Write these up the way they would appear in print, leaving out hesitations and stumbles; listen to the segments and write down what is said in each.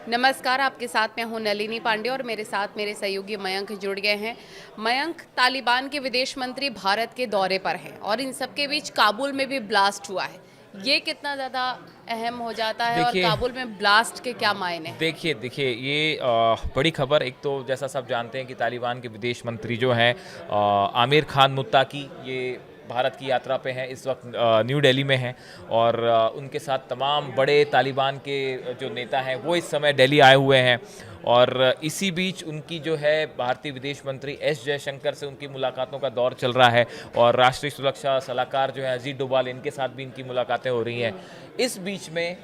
नमस्कार, आपके साथ मैं हूं नलिनी पांडे और मेरे साथ मेरे सहयोगी मयंक जुड़ गए हैं। मयंक, तालिबान के विदेश मंत्री भारत के दौरे पर हैं और इन सबके बीच काबुल में भी ब्लास्ट हुआ है। ये कितना ज़्यादा अहम हो जाता है और देखिए काबुल में ब्लास्ट के क्या मायने हैं? देखिए देखिए ये बड़ी खबर। एक तो जैसा सब जानते हैं कि तालिबान के विदेश मंत्री जो हैं आमिर खान मुत्ताकी, ये भारत की यात्रा पे हैं इस वक्त, न्यू दिल्ली में हैं। और उनके साथ तमाम बड़े तालिबान के जो नेता हैं वो इस समय दिल्ली आए हुए हैं। और इसी बीच उनकी जो है भारतीय विदेश मंत्री एस जयशंकर से उनकी मुलाकातों का दौर चल रहा है। और राष्ट्रीय सुरक्षा सलाहकार जो है अजीत डोभाल, इनके साथ भी इनकी मुलाकातें हो रही हैं। इस बीच में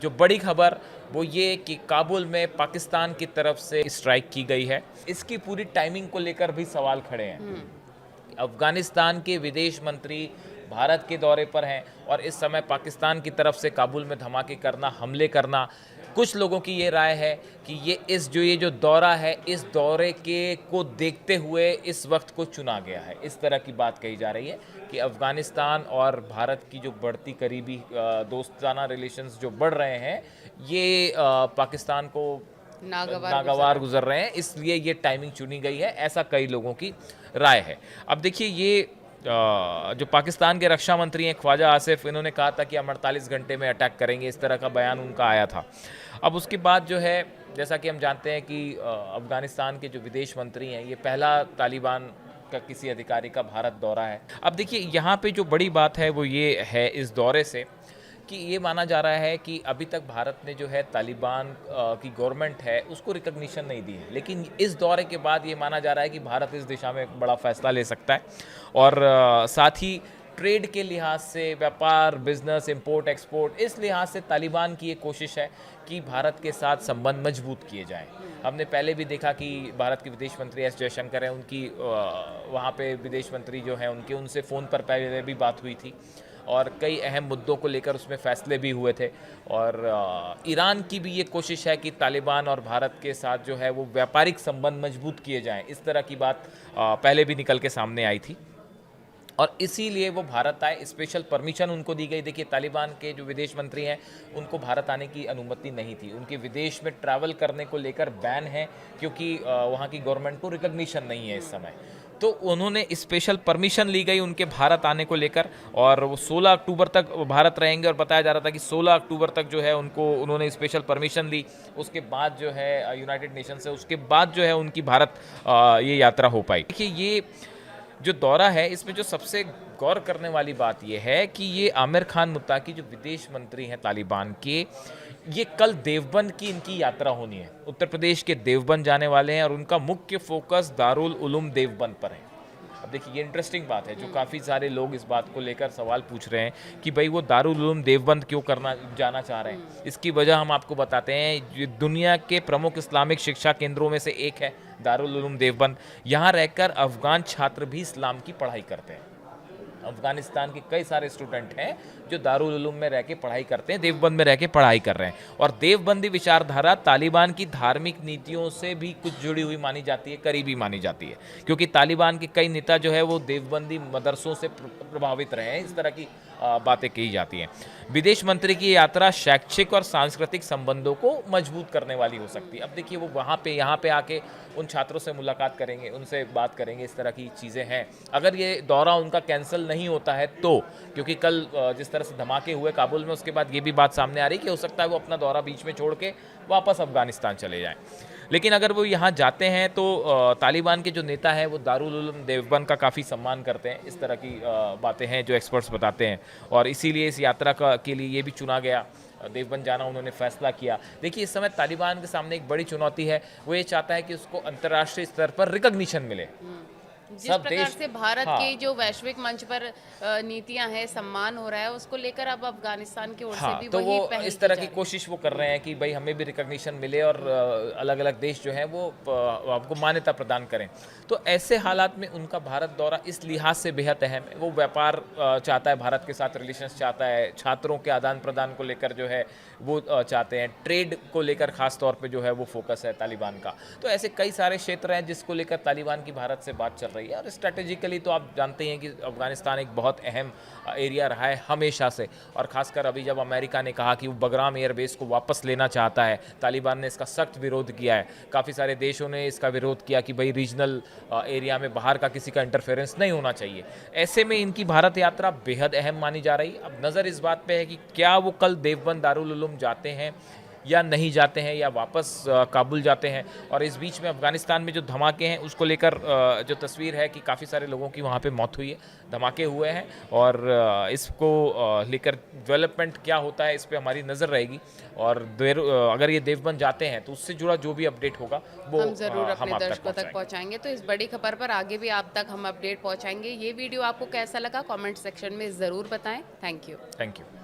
जो बड़ी खबर वो ये कि काबुल में पाकिस्तान की तरफ से स्ट्राइक की गई है। इसकी पूरी टाइमिंग को लेकर भी सवाल खड़े हैं। अफगानिस्तान के विदेश मंत्री भारत के दौरे पर हैं और इस समय पाकिस्तान की तरफ से काबुल में धमाके करना, हमले करना, कुछ लोगों की ये राय है कि ये जो दौरा है, इस दौरे के को देखते हुए इस वक्त को चुना गया है। इस तरह की बात कही जा रही है कि अफगानिस्तान और भारत की जो बढ़ती करीबी दोस्ताना रिलेशंस जो बढ़ रहे हैं, ये पाकिस्तान को नागवार गुजर रहे हैं, इसलिए ये टाइमिंग चुनी गई है, ऐसा कई लोगों की राय है। अब देखिए, ये जो पाकिस्तान के रक्षा मंत्री हैं ख्वाजा आसिफ, इन्होंने कहा था कि हम 48 घंटे में अटैक करेंगे, इस तरह का बयान उनका आया था। अब उसके बाद जो है, जैसा कि हम जानते हैं कि अफगानिस्तान के जो विदेश मंत्री हैं, ये पहला तालिबान का किसी अधिकारी का भारत दौरा है। अब देखिए, यहाँ पे जो बड़ी बात है वो ये है इस दौरे से कि ये माना जा रहा है कि अभी तक भारत ने जो है तालिबान की गवर्नमेंट है उसको रिकग्निशन नहीं दी है, लेकिन इस दौरे के बाद ये माना जा रहा है कि भारत इस दिशा में एक बड़ा फैसला ले सकता है। और साथ ही ट्रेड के लिहाज से, व्यापार, बिजनेस, इंपोर्ट एक्सपोर्ट, इस लिहाज से तालिबान की ये कोशिश है कि भारत के साथ संबंध मजबूत किए जाएं। हमने पहले भी देखा कि भारत के विदेश मंत्री एस जयशंकर हैं, उनकी वहाँ पे विदेश मंत्री जो हैं उनके उनसे फ़ोन पर पहले भी बात हुई थी और कई अहम मुद्दों को लेकर उसमें फैसले भी हुए थे। और ईरान की भी ये कोशिश है कि तालिबान और भारत के साथ जो है वो व्यापारिक संबंध मजबूत किए जाएं, इस तरह की बात पहले भी निकल के सामने आई थी और इसीलिए वो भारत आए। स्पेशल परमिशन उनको दी गई। देखिए, तालिबान के जो विदेश मंत्री हैं उनको भारत आने की अनुमति नहीं थी, उनके विदेश में ट्रैवल करने को लेकर बैन है, क्योंकि वहाँ की गवर्नमेंट को रिकग्निशन नहीं है इस समय। तो उन्होंने स्पेशल परमिशन ली गई उनके भारत आने को लेकर और वो 16 अक्टूबर तक भारत रहेंगे। और बताया जा रहा था कि 16 अक्टूबर तक जो है उन्होंने स्पेशल परमिशन ली। उसके बाद जो है यूनाइटेड नेशन से, उसके बाद जो है उनकी भारत ये यात्रा हो पाई। देखिए, ये जो दौरा है इसमें जो सबसे गौर करने वाली बात यह है कि ये आमिर खान मुत्ताकी जो विदेश मंत्री हैं तालिबान के, ये कल देवबंद की इनकी यात्रा होनी है। उत्तर प्रदेश के देवबंद जाने वाले हैं और उनका मुख्य फोकस दारुल उलूम देवबंद पर है। अब देखिए, ये इंटरेस्टिंग बात है, जो काफ़ी सारे लोग इस बात को लेकर सवाल पूछ रहे हैं कि भाई वो दारुल उलूम देवबंद क्यों जाना चाह रहे हैं। इसकी वजह हम आपको बताते हैं। ये दुनिया के प्रमुख इस्लामिक शिक्षा केंद्रों में से एक है दारुल उलूम देवबंद। यहाँ रहकर अफगान छात्र भी इस्लाम की पढ़ाई करते हैं। अफगानिस्तान के कई सारे स्टूडेंट हैं जो दारुल उलूम में रह के पढ़ाई करते हैं, देवबंद में रह के पढ़ाई कर रहे हैं। और देवबंदी विचारधारा तालिबान की धार्मिक नीतियों से भी कुछ जुड़ी हुई मानी जाती है, करीबी मानी जाती है, क्योंकि तालिबान के कई नेता जो है वो देवबंदी मदरसों से प्रभावित रहे हैं। इस तरह की बातें कही जाती हैं। विदेश मंत्री की यात्रा शैक्षिक और सांस्कृतिक संबंधों को मजबूत करने वाली हो सकती है। अब देखिए, वो यहाँ पे आके उन छात्रों से मुलाकात करेंगे, उनसे बात करेंगे, इस तरह की चीज़ें हैं। अगर ये दौरा उनका कैंसिल नहीं होता है तो, क्योंकि कल जिस तरह से धमाके हुए काबुल में, उसके बाद ये भी बात सामने आ रही कि हो सकता है वो अपना दौरा बीच में छोड़ के वापस अफगानिस्तान चले जाएं। लेकिन अगर वो यहाँ जाते हैं तो तालिबान के जो नेता हैं वो दारुल उलूम देवबंद का काफ़ी सम्मान करते हैं। इस तरह की बातें हैं जो एक्सपर्ट्स बताते हैं और इसीलिए इस यात्रा के लिए ये भी चुना गया, देवबंद जाना उन्होंने फैसला किया। देखिए, इस समय तालिबान के सामने एक बड़ी चुनौती है, वो ये चाहता है कि उसको अंतर्राष्ट्रीय स्तर पर रिकग्निशन मिले। जिस सब प्रकार देश, से भारत हाँ, के जो वैश्विक मंच पर नीतियां हैं, सम्मान हो रहा है, उसको लेकर अब अफगानिस्तान की ओर से हाँ, भी तो वही वो पहल इस की तरह जा की रही है। कोशिश वो कर रहे हैं कि भाई हमें भी रिकग्निशन मिले और अलग अलग देश जो हैं वो आपको मान्यता प्रदान करें। तो ऐसे हालात में उनका भारत दौरा इस लिहाज से बेहद अहम है। वो व्यापार चाहता है, भारत के साथ रिलेशंस चाहता है, छात्रों के आदान प्रदान को लेकर जो है वो चाहते हैं, ट्रेड को लेकर खास तौर पे जो है वो फोकस है तालिबान का। तो ऐसे कई सारे क्षेत्र हैं जिसको लेकर तालिबान की भारत से बात चल रही है। और स्ट्रेटेजिकली तो आप जानते हैं कि अफगानिस्तान एक बहुत अहम एरिया रहा है हमेशा से, और ख़ासकर अभी जब अमेरिका ने कहा कि वो बगराम एयरबेस को वापस लेना चाहता है, तालिबान ने इसका सख्त विरोध किया है। काफ़ी सारे देशों ने इसका विरोध किया कि भाई रीजनल एरिया में बाहर का किसी का इंटरफेरेंस नहीं होना चाहिए। ऐसे में इनकी भारत यात्रा बेहद अहम मानी जा रही। अब नज़र इस बात पे है कि क्या वो कल देवबंद दारुल उलूम जाते हैं या नहीं जाते हैं, या वापस काबुल जाते हैं। और इस बीच में अफ़गानिस्तान में जो धमाके हैं उसको लेकर जो तस्वीर है कि काफ़ी सारे लोगों की वहाँ पे मौत हुई है, धमाके हुए हैं, और इसको लेकर डेवलपमेंट क्या होता है इस पे हमारी नज़र रहेगी। और अगर ये देवबंद जाते हैं तो उससे जुड़ा जो भी अपडेट होगा वो हम ज़रूर अपने आप दर्शकों तक पहुंचाएंगे। पहुंचाएंगे। तो इस बड़ी खबर पर आगे भी आप तक हम अपडेट पहुंचाएंगे। ये वीडियो आपको कैसा लगा कमेंट सेक्शन में ज़रूर बताएं। Thank you. Thank you.